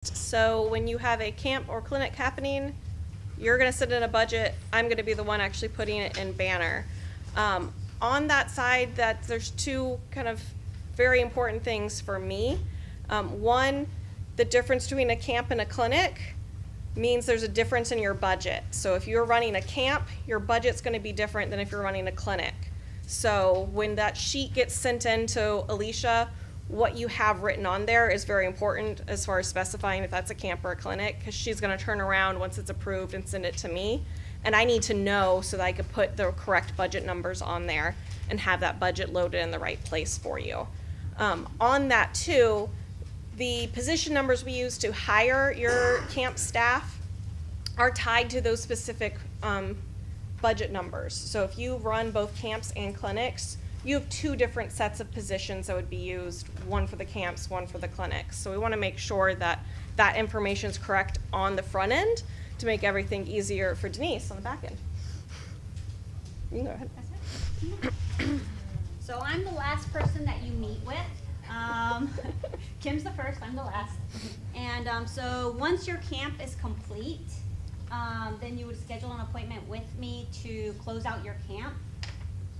So when you have a camp or clinic happening, you're going to send in a budget. I'm going to be the one actually putting it in Banner. On that side, there's two kind of very important things for me. One, the difference between a camp and a clinic means there's a difference in your budget. So if you're running a camp, your budget's going to be different than if you're running a clinic. So when that sheet gets sent in to Alicia, what you have written on there is very important as far as specifying if that's a camp or a clinic, because she's going to turn around once it's approved and send it to me. And I need to know so that I could put the correct budget numbers on there and have that budget loaded in the right place for you. On that too, the position numbers we use to hire your camp staff are tied to those specific budget numbers. So if you run both camps and clinics, you have two different sets of positions that would be used, one for the camps, one for the clinics. So we want to make sure that that information is correct on the front end to make everything easier for Denise on the back end. You can go ahead. So I'm the last person that you meet with. Kim's the first, I'm the last. And so once your camp is complete, then you would schedule an appointment with me to close out your camp.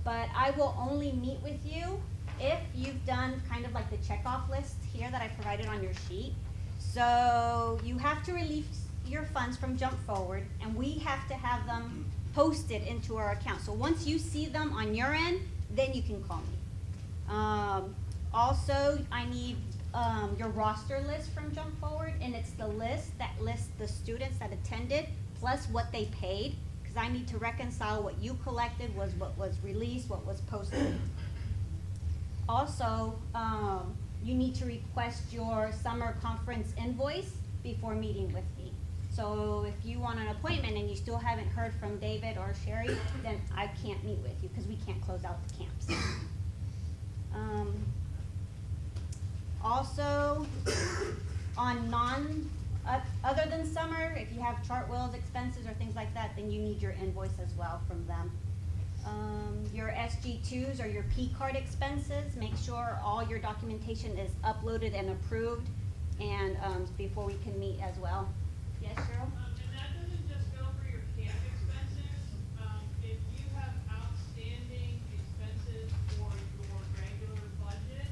But I will only meet with you if you've done kind of like the checkoff list here that I provided on your sheet. So you have to release your funds from Jump Forward, and we have to have them posted into our account. So once you see them on your end, then you can call me. Also, I need your roster list from Jump Forward, and it's the list that lists the students that attended plus what they paid, because I need to reconcile what you collected was what was released, what was posted. Also, you need to request your summer conference invoice before meeting with me. So if you want an appointment and you still haven't heard from David or Sherry, then I can't meet with you because we can't close out the camps. Also, on other than summer, if you have Chartwell's expenses or things like that, then you need your invoice as well from them. Your SG2s or your P-card expenses, make sure all your documentation is uploaded and approved, and before we can meet as well. Yes, Cheryl? And that doesn't just go for your camp expenses. If you have outstanding expenses for your regular budget,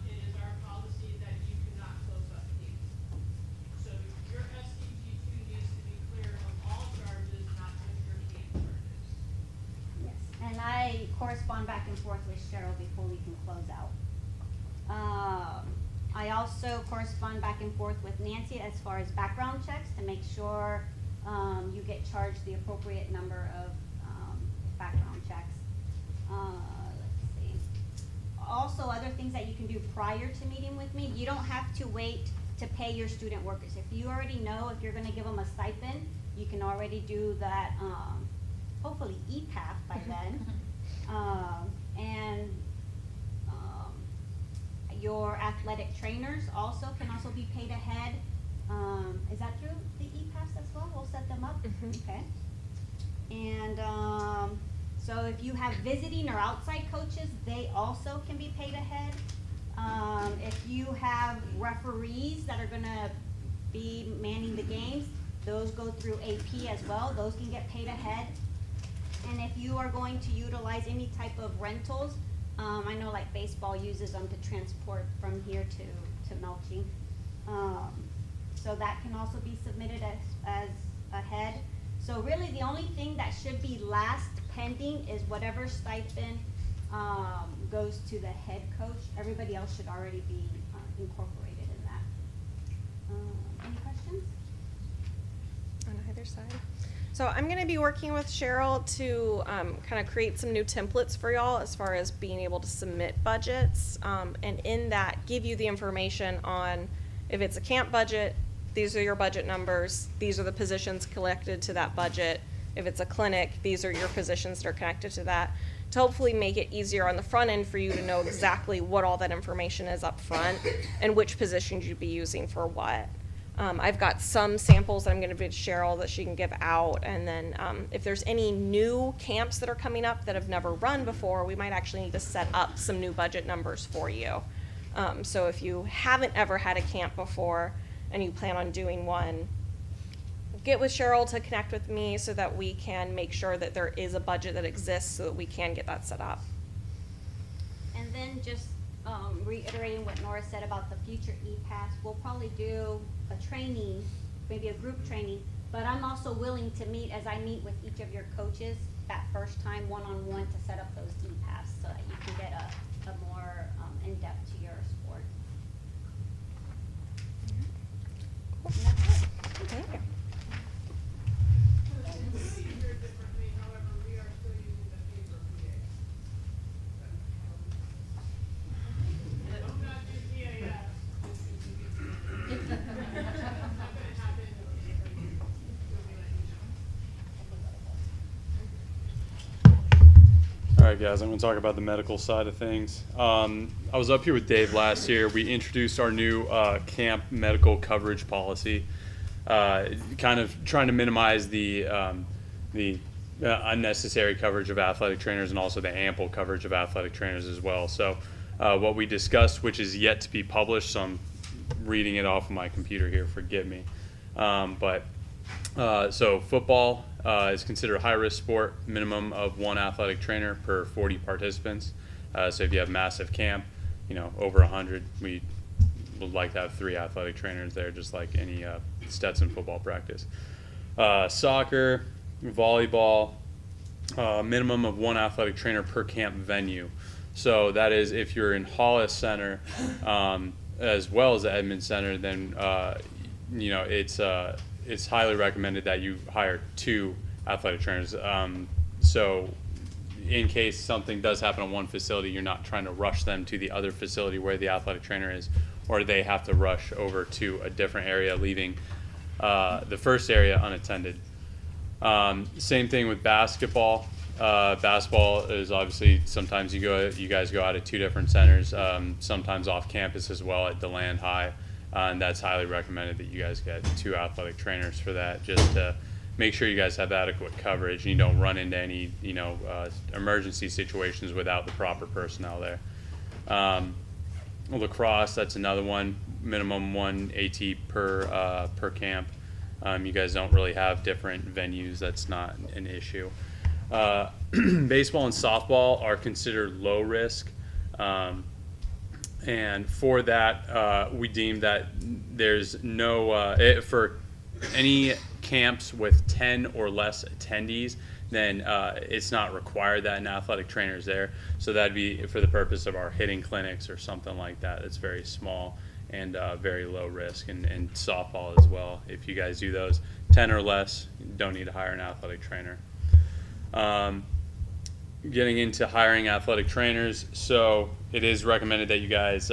it is our policy that you cannot close up camps. So your SCG2 needs to be clear of all charges, not just your camp charges. Yes, and I correspond back and forth with Cheryl before we can close out. I also correspond back and forth with Nancy as far as background checks to make sure you get charged the appropriate number of background checks. Let's see. Also, other things that you can do prior to meeting with me, you don't have to wait to pay your student workers. If you already know if you're going to give them a stipend, you can already do that, hopefully EPAF by then. And your athletic trainers also can also be paid ahead. Is that through the EPAFs as well? We'll set them up? Mm-hmm. Okay. And so if you have visiting or outside coaches, they also can be paid ahead. If you have referees that are gonna be manning the games, those go through AP as well. Those can get paid ahead. And if you are going to utilize any type of rentals, I know like baseball uses them to transport from here to Melching. So that can also be submitted as ahead. So really the only thing that should be last pending is whatever stipend goes to the head coach. Everybody else should already be incorporated in that. Any questions? On either side. So I'm going to be working with Cheryl to kind of create some new templates for y'all as far as being able to submit budgets, and in that give you the information on if it's a camp budget, these are your budget numbers, these are the positions collected to that budget. If it's a clinic, these are your positions that are connected to that, to hopefully make it easier on the front end for you to know exactly what all that information is up front and which positions you'd be using for what. I've got some samples that I'm going to give to Cheryl that she can give out, and then if there's any new camps that are coming up that have never run before, we might actually need to set up some new budget numbers for you. So if you haven't ever had a camp before and you plan on doing one, get with Cheryl to connect with me so that we can make sure that there is a budget that exists so that we can get that set up. And then just reiterating what Nora said about the future e-pass, we'll probably do a training, maybe a group training, but I'm also willing to meet as I meet with each of your coaches that first time one-on-one to set up those e-pass so that you can get a more in-depth to your sport. And that's it. Thank you. Here differently, however, we are still using the paper PA. Don't not do PAS. It's not gonna happen. All right, guys, I'm going to talk about the medical side of things. I was up here with Dave last year. We introduced our new camp medical coverage policy, kind of trying to minimize the unnecessary coverage of athletic trainers and also the ample coverage of athletic trainers as well. So what we discussed, which is yet to be published, so I'm reading it off of my computer here, forgive me. So football is considered a high-risk sport, minimum of 1 athletic trainer per 40 participants. So if you have massive camp, over 100, we would like to have 3 athletic trainers there, just like any Stetson football practice. Soccer, volleyball, minimum of 1 athletic trainer per camp venue. So that is if you're in Hollis Center as well as the Edmond Center, then it's highly recommended that you hire 2 athletic trainers. So in case something does happen on one facility, you're not trying to rush them to the other facility where the athletic trainer is, or they have to rush over to a different area, leaving the first area unattended. Same thing with basketball. Basketball is obviously sometimes you guys go out at 2 different centers, sometimes off campus as well at DeLand High. And that's highly recommended that you guys get 2 athletic trainers for that, just to make sure you guys have adequate coverage and you don't run into any emergency situations without the proper personnel there. Lacrosse, that's another one, minimum 1 AT per camp. You guys don't really have different venues, that's not an issue. Baseball and softball are considered low risk. And for that, we deem that there's no, for any camps with 10 or less attendees, then it's not required that an athletic trainer is there. So that'd be for the purpose of our hitting clinics or something like that. It's very small and very low risk, and softball as well. If you guys do those 10 or less, you don't need to hire an athletic trainer. Getting into hiring athletic trainers, so it is recommended that you guys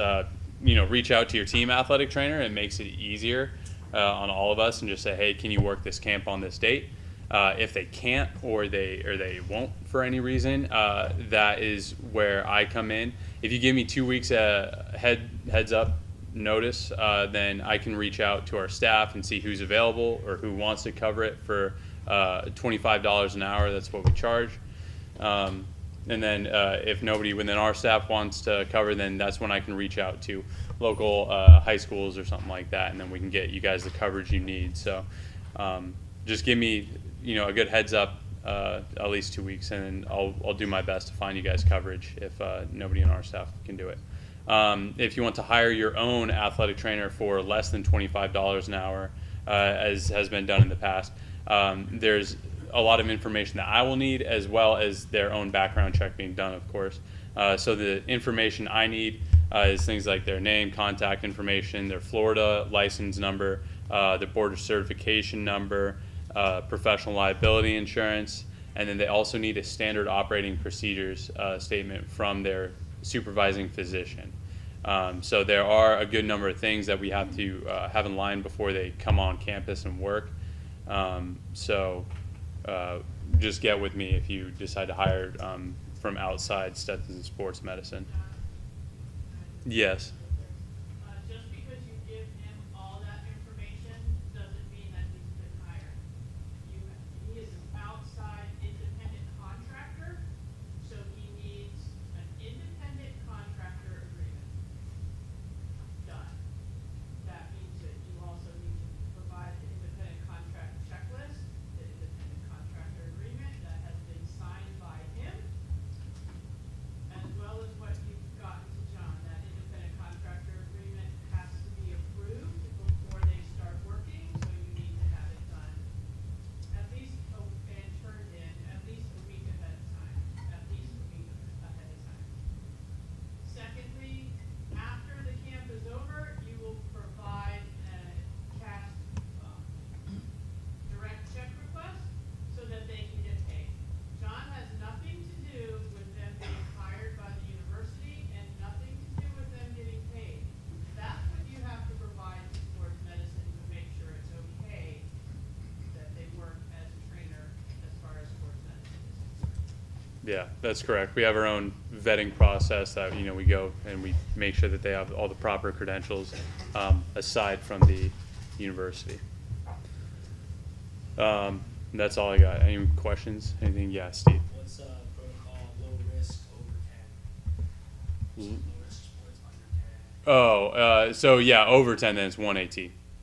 reach out to your team athletic trainer. It makes it easier on all of us, and just say, hey, can you work this camp on this date? If they can't or they won't for any reason, that is where I come in. If you give me 2 weeks heads up notice, then I can reach out to our staff and see who's available or who wants to cover it for $25 an hour. That's what we charge. And then if nobody within our staff wants to cover, then that's when I can reach out to local high schools or something like that, and then we can get you guys the coverage you need. So just give me a good heads up, at least 2 weeks, and then I'll do my best to find you guys coverage if nobody in our staff can do it. If you want to hire your own athletic trainer for less than $25 an hour, as has been done in the past, there's a lot of information that I will need, as well as their own background check being done, of course. So the information I need is things like their name, contact information, their Florida license number, their board of certification number, professional liability insurance, and then they also need a standard operating procedures statement from their supervising physician. So there are a good number of things that we have to have in line before they come on campus and work. Just get with me if you decide to hire from outside Stetson Sports Medicine. Yes. Just because you give him all that information doesn't mean that he's been hired. He is an outside independent contractor, so he needs an independent contractor agreement done. That means that you also Yeah, that's correct. We have our own vetting process that, we go and we make sure that they have all the proper credentials, aside from the university. That's all I got. Any questions? Anything? Yeah, Steve. What's protocol, low risk over 10? Low risk sports under 10? So yeah, over 10, then it's one AT,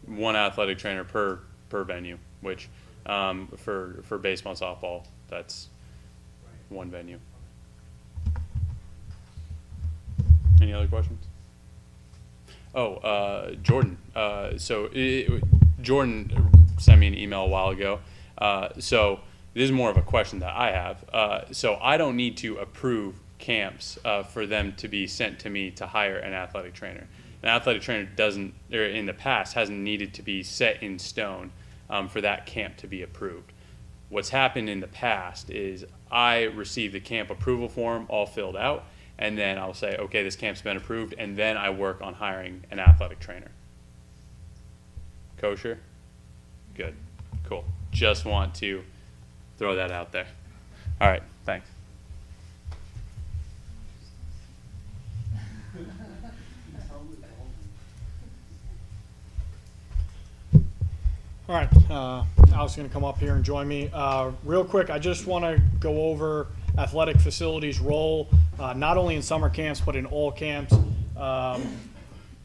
one athletic trainer per venue, which, for baseball and softball, that's Right. one venue. Any other questions? Jordan. Jordan sent me an email a while ago. So this is more of a question that I have. So I don't need to approve camps for them to be sent to me to hire an athletic trainer. An athletic trainer doesn't, or in the past, hasn't needed to be set in stone for that camp to be approved. What's happened in the past is I receive the camp approval form all filled out, and then I'll say, okay, this camp's been approved, and then I work on hiring an athletic trainer. Kosher? Good. Cool. Just want to throw that out there. All right. Thanks. All right, Alex is going to come up here and join me. Real quick, I just want to go over athletic facilities role, not only in summer camps, but in all camps.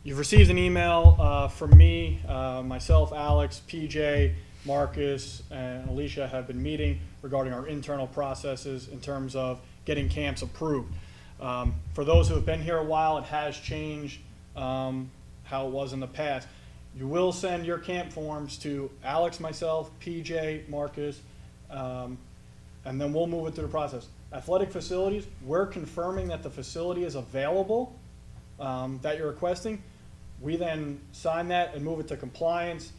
You've received an email from me, myself, Alex, PJ, Marcus, and Alicia have been meeting regarding our internal processes in terms of getting camps approved. For those who have been here a while, it has changed how it was in the past. You will send your camp forms to Alex, myself, PJ, Marcus, and then we'll move it through the process. Athletic facilities, we're confirming that the facility is available that you're requesting. We then sign that and move it to compliance.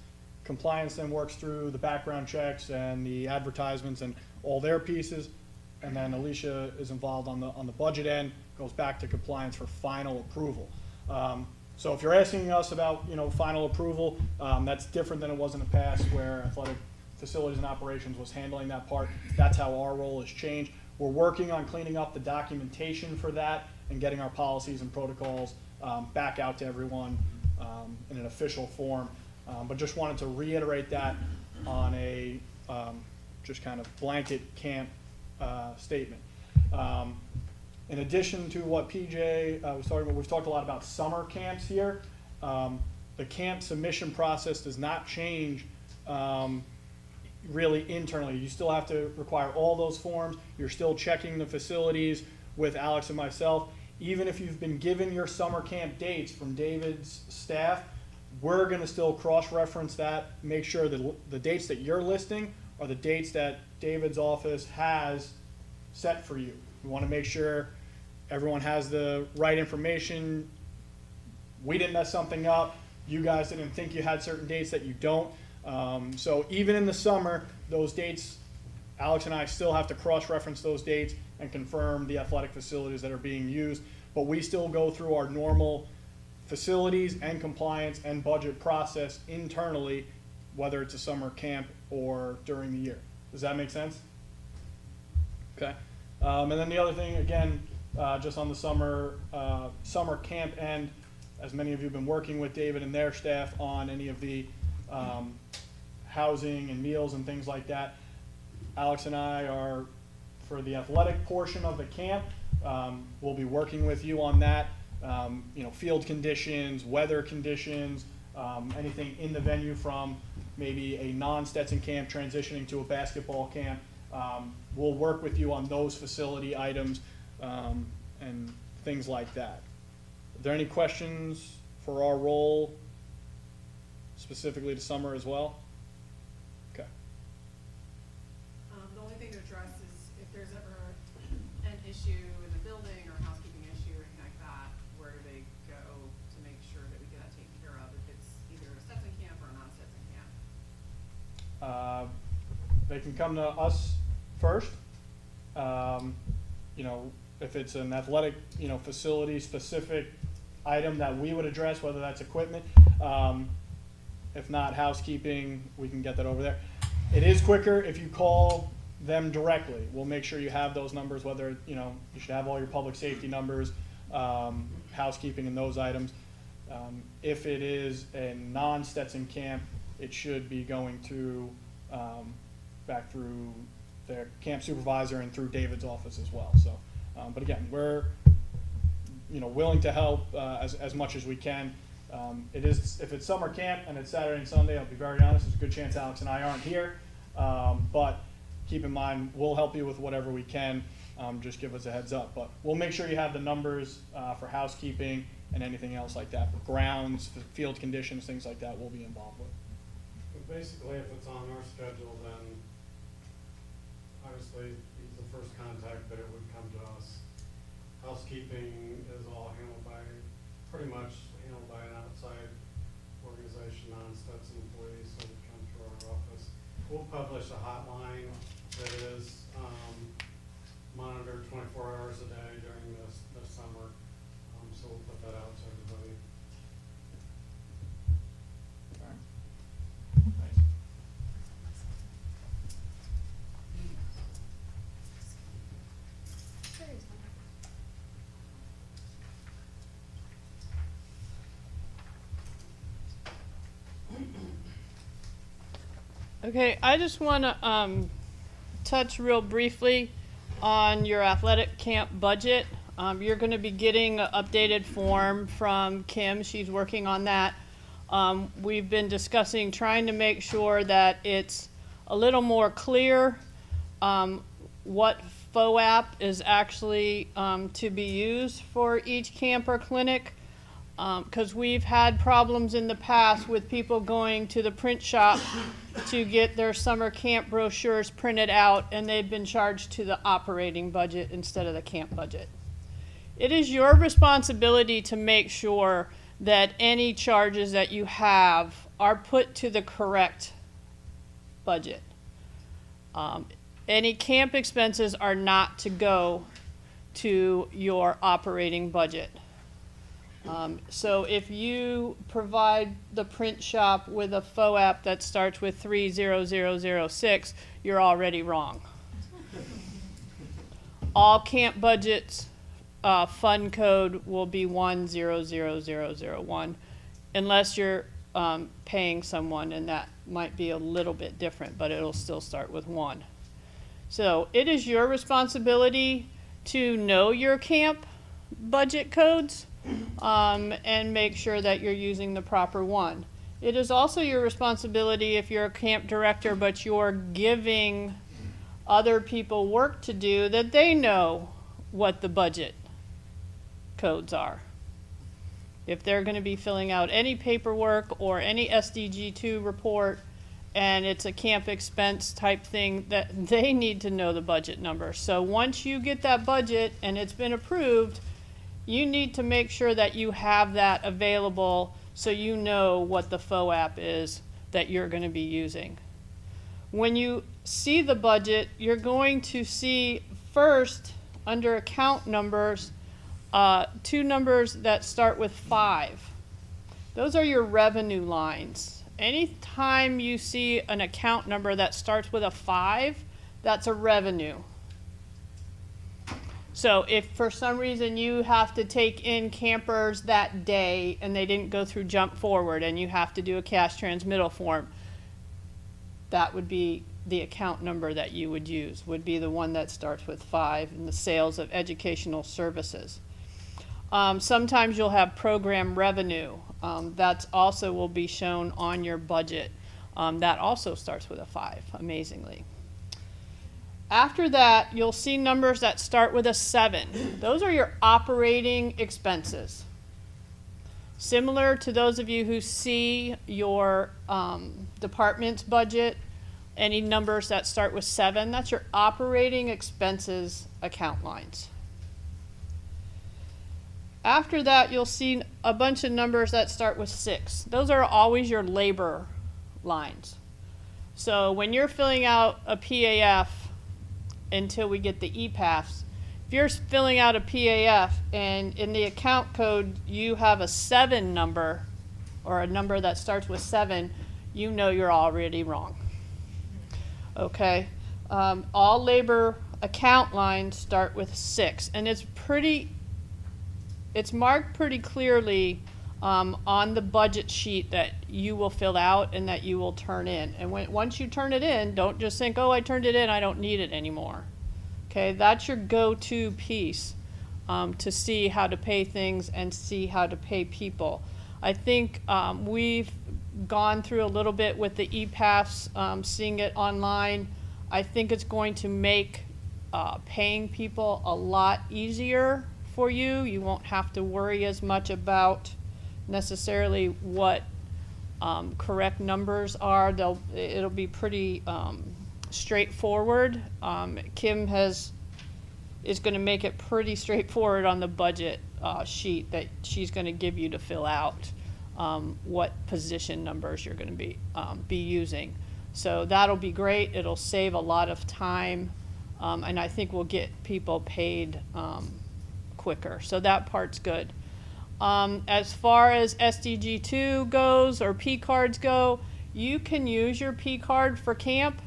Compliance then works through the background checks and the advertisements and all their pieces. And then Alicia is involved on the budget end, goes back to compliance for final approval. So if you're asking us about, final approval, that's different than it was in the past where athletic facilities and operations was handling that part. That's how our role has changed. We're working on cleaning up the documentation for that and getting our policies and protocols back out to everyone in an official form. But just wanted to reiterate that on a just kind of blanket camp statement. In addition to what PJ was talking about, we've talked a lot about summer camps here. The camp submission process does not change really internally. You still have to require all those forms. You're still checking the facilities with Alex and myself. Even if you've been given your summer camp dates from David's staff, we're going to still cross-reference that, make sure that the dates that you're listing are the dates that David's office has set for you. We want to make sure everyone has the right information. We didn't mess something up. You guys didn't think you had certain dates that you don't. So even in the summer, those dates, Alex and I still have to cross-reference those dates and confirm the athletic facilities that are being used. But we still go through our normal facilities and compliance and budget process internally, whether it's a summer camp or during the year. Does that make sense? Okay. And then the other thing, again, just on the summer camp end, as many of you have been working with David and their staff on any of the housing and meals and things like that. Alex and I are, for the athletic portion of the camp, we'll be working with you on that. Field conditions, weather conditions, anything in the venue from maybe a non-Stetson camp transitioning to a basketball camp. We'll work with you on those facility items and things like that. Are there any questions for our role specifically to summer as well? Okay. The only thing to address is if there's ever an issue in the building or housekeeping issue or anything like that, where do they go to make sure that we get that taken care of if it's either a Stetson camp or a non-Stetson camp? They can come to us first. If it's an athletic, facility specific item that we would address, whether that's equipment. If not housekeeping, we can get that over there. It is quicker if you call them directly. We'll make sure you have those numbers, whether, you should have all your public safety numbers, housekeeping and those items. If it is a non-Stetson camp, it should be going through, back through their camp supervisor and through David's office as well. So, but again, we're, willing to help as much as we can. If it's summer camp and it's Saturday and Sunday, I'll be very honest, there's a good chance Alex and I aren't here. But keep in mind, we'll help you with whatever we can. Just give us a heads up. But we'll make sure you have the numbers for housekeeping and anything else like that. For grounds, for field conditions, things like that, we'll be involved with. But basically, if it's on our schedule, then obviously he's the first contact, but it would come to us. Housekeeping is all pretty much handled by an outside organization, non-Stetson employees, so it comes to our office. We'll publish a hotline that is monitored 24 hours a day during this summer, so we'll put that out to everybody. All right. Thanks. Okay, I just want to touch real briefly on your athletic camp budget. You're going to be getting an updated form from Kim. She's working on that. We've been discussing trying to make sure that it's a little more clear what FOAP is actually to be used for each camp or clinic. Because we've had problems in the past with people going to the print shop to get their summer camp brochures printed out, and they've been charged to the operating budget instead of the camp budget. It is your responsibility to make sure that any charges that you have are put to the correct budget. Any camp expenses are not to go to your operating budget. So if you provide the print shop with a FOAP that starts with 30006, you're already wrong. All camp budgets fund code will be 100001, unless you're paying someone, and that might be a little bit different, but it'll still start with 1. So it is your responsibility to know your camp budget codes and make sure that you're using the proper one. It is also your responsibility, if you're a camp director but you're giving other people work to do, that they know what the budget codes are. If they're going to be filling out any paperwork or any SDG2 report and it's a camp expense type thing, that they need to know the budget number. So once you get that budget and it's been approved, you need to make sure that you have that available so you know what the FOAP is that you're going to be using. When you see the budget, you're going to see first, under account numbers, 2 numbers that start with 5. Those are your revenue lines. Anytime you see an account number that starts with a 5, that's a revenue. So if for some reason you have to take in campers that day and they didn't go through Jump Forward and you have to do a cash transmittal form, that would be the account number that you would use, would be the one that starts with 5 in the sales of educational services. Sometimes you'll have program revenue. That also will be shown on your budget. That also starts with a 5, amazingly. After that, you'll see numbers that start with a 7. Those are your operating expenses. Similar to those of you who see your department's budget, any numbers that start with 7, that's your operating expenses account lines. After that, you'll see a bunch of numbers that start with 6. Those are always your labor lines. So when you're filling out a PAF, until we get the EPAFs, if you're filling out a PAF and in the account code you have a 7 number, or a number that starts with 7, you know you're already wrong. Okay? all labor account lines start with 6, and it's marked pretty clearly on the budget sheet that you will fill out and that you will turn in. And once you turn it in, don't just think, oh, I turned it in, I don't need it anymore. Okay, that's your go-to piece to see how to pay things and see how to pay people. I think we've gone through a little bit with the EPAFs, seeing it online. I think it's going to make paying people a lot easier for you. You won't have to worry as much about necessarily what correct numbers are. It'll be pretty straightforward. Kim is going to make it pretty straightforward on the budget sheet that she's going to give you to fill out what position numbers you're going to be using. So that'll be great. It'll save a lot of time, and I think we'll get people paid quicker. So that part's good. As far as SDG2 goes, or P cards go, you can use your P card for camp.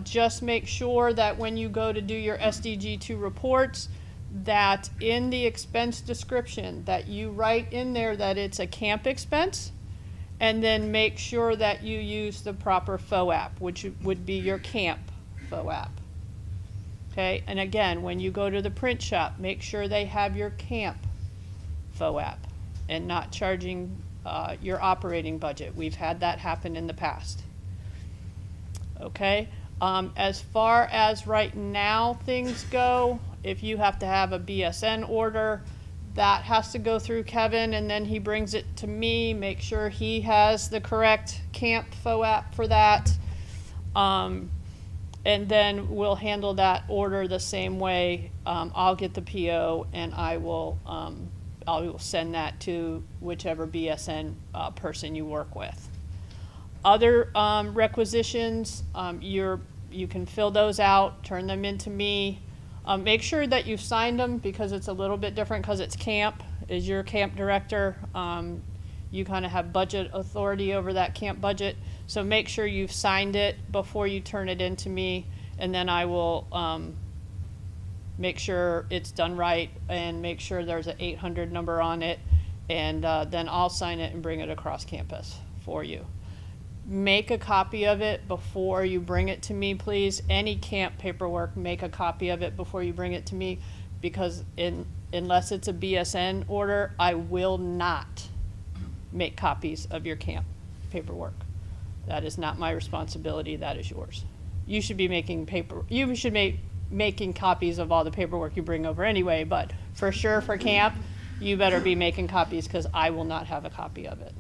Just make sure that when you go to do your SDG2 reports, that in the expense description that you write in there that it's a camp expense, and then make sure that you use the proper FOAP, which would be your camp FOAP. Okay, and again, when you go to the print shop, make sure they have your camp FOAP and not charging your operating budget. We've had that happen in the past. Okay, as far as right now things go, if you have to have a BSN order, that has to go through Kevin, and then he brings it to me, make sure he has the correct camp FOAP for that. And then we'll handle that order the same way. I'll get the PO, and I will send that to whichever BSN person you work with. Other requisitions, you can fill those out, turn them into me. Make sure that you've signed them, because it's a little bit different because it's camp. As your camp director, you kind of have budget authority over that camp budget. So make sure you've signed it before you turn it into me, and then I will make sure it's done right and make sure there's an 800 number on it, and then I'll sign it and bring it across campus for you. Make a copy of it before you bring it to me, please. Any camp paperwork, make a copy of it before you bring it to me, because unless it's a BSN order, I will not make copies of your camp paperwork. That is not my responsibility, that is yours. You should be making making copies of all the paperwork you bring over anyway, but for sure for camp, you better be making copies, because I will not have a copy of it.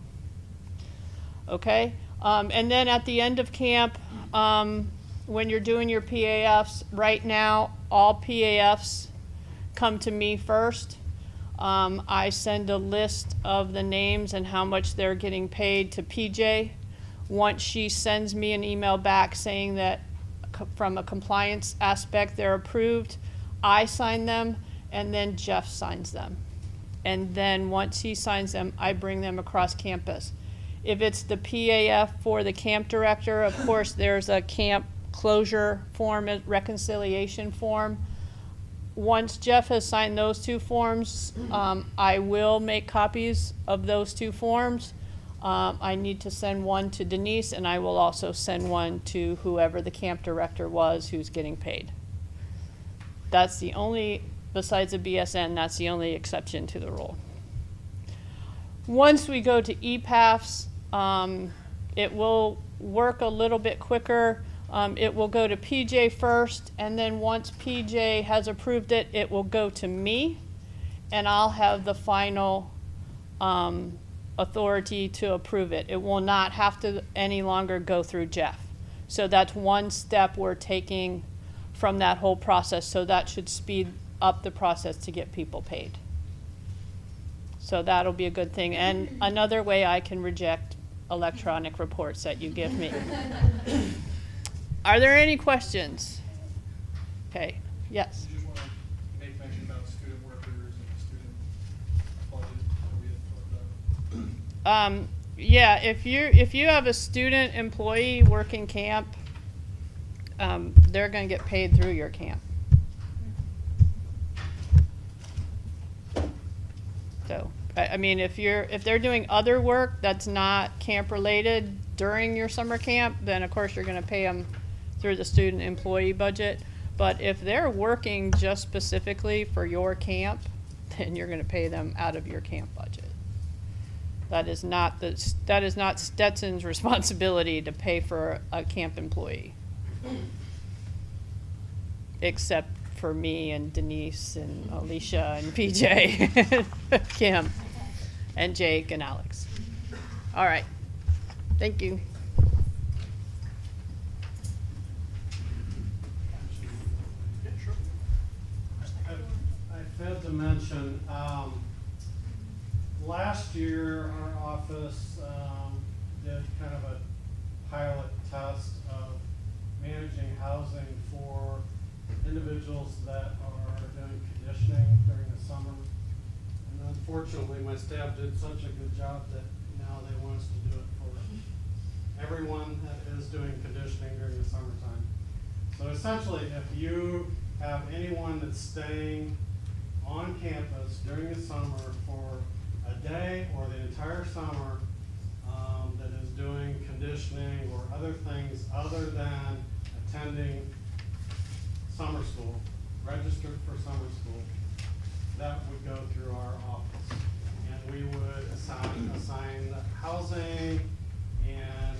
Okay? And then at the end of camp, when you're doing your PAFs, right now, all PAFs come to me first. I send a list of the names and how much they're getting paid to PJ. Once she sends me an email back saying that from a compliance aspect they're approved, I sign them, and then Jeff signs them. And then once he signs them, I bring them across campus. If it's the PAF for the camp director, of course, there's a camp closure form, a reconciliation form. Once Jeff has signed those two forms, I will make copies of those two forms. I need to send one to Denise, and I will also send one to whoever the camp director was who's getting paid. That's the only, besides the BSN, that's the only exception to the rule. Once we go to EPAFs, it will work a little bit quicker. It will go to PJ first, and then once PJ has approved it, it will go to me, and I'll have the final authority to approve it. It will not have to any longer go through Jeff. So that's one step we're taking from that whole process, so that should speed up the process to get people paid. So that'll be a good thing. And another way I can reject electronic reports that you give me. Are there any questions? Okay, yes. I just want to make mention about student workers and student budget that we had talked about. Yeah, if you have a student employee working camp, they're gonna get paid through your camp. So, I mean, if they're doing other work that's not camp related during your summer camp, then of course you're gonna pay them through the student employee budget. But if they're working just specifically for your camp, then you're gonna pay them out of your camp budget. That is not Stetson's responsibility to pay for a camp employee. Except for me and Denise and Alicia and PJ, Kim, and Jake and Alex. All right, thank you. I failed to mention, last year, our office, did kind of a pilot test of managing housing for individuals that are doing conditioning during the summer. And unfortunately, my staff did such a good job that now they want us to do it for everyone that is doing conditioning during the summertime. So essentially, if you have anyone that's staying on campus during the summer for a day or the entire summer, that is doing conditioning or other things other than attending summer school, registered for summer school, that would go through our office. And we would assign housing and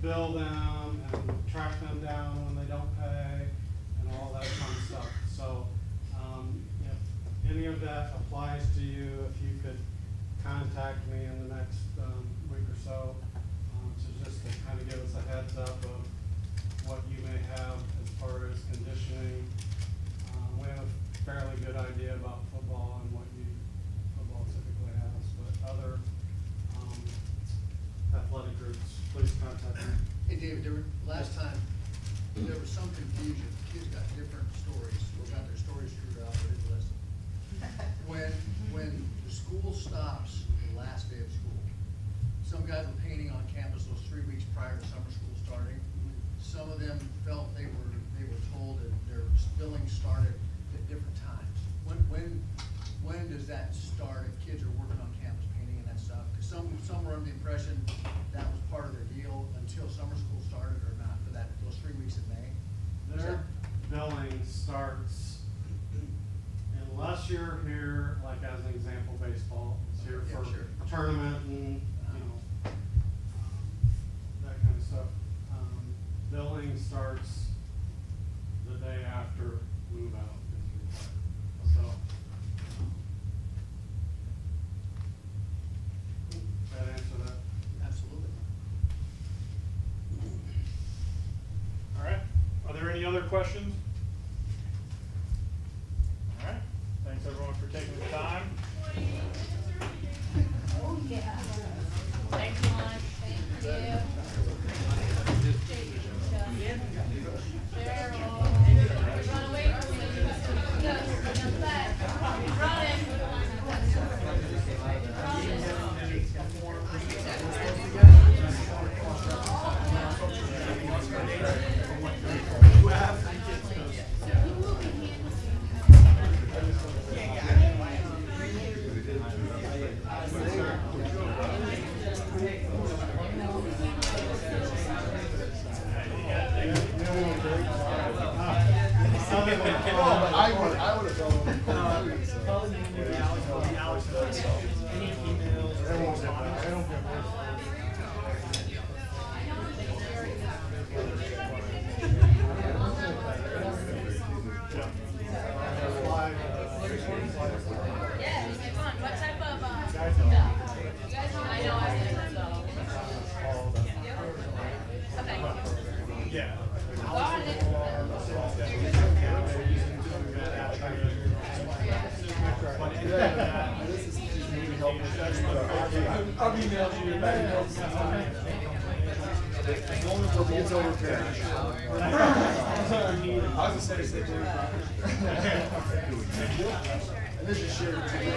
bill them and track them down when they don't pay and all that kind of stuff. So if any of that applies to you, if you could contact me in the next week or so, just to kind of give us a heads up of what you may have as far as conditioning. We have a fairly good idea about football and what football typically has, but other athletic groups, please contact me. Hey David, last time, there was some confusion, kids got different stories, or got their stories screwed up, but didn't listen. When the school stops, the last day of school, some guys were painting on campus those 3 weeks prior to summer school starting. Some of them felt they were told that their billing started at different times. When does that start if kids are working on campus painting and that stuff? Because some were under the impression that was part of their deal until summer school started or not for those 3 weeks in May. Their billing starts, unless you're here, like as an example, baseball, it's here Yeah, for sure. tournament and, that kind of stuff. Billing starts the day after move out is required. So, that answer that? Absolutely. All right, are there any other questions? All right, thanks everyone for taking the time. Thanks so much. Thank you. I'll email you. As long as it gets over there. I was gonna say, and this is shared too.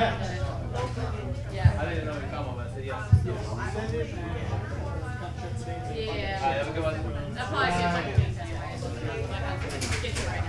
I didn't know you come on, but I said yes. Yeah. Have a good one. That's probably good like this anyway. Get you right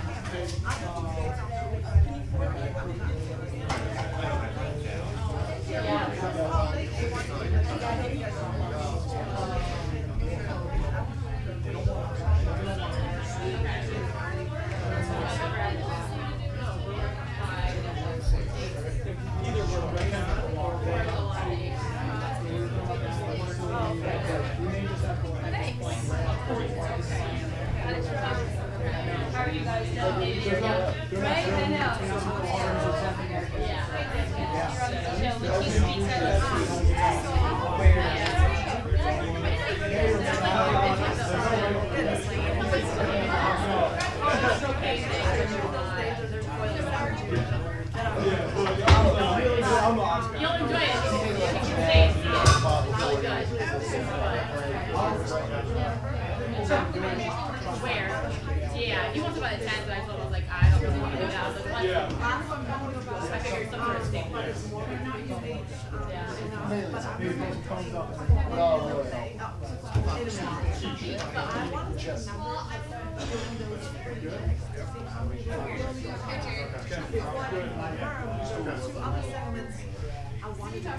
How are you guys doing? Right? I know. You'll enjoy it. Stay and see it. Really good. Where? Yeah, he wants to buy the tent, but I told him, I was like, I don't really want to do that. I was like, what? I figured some sort of staple. I wanted to.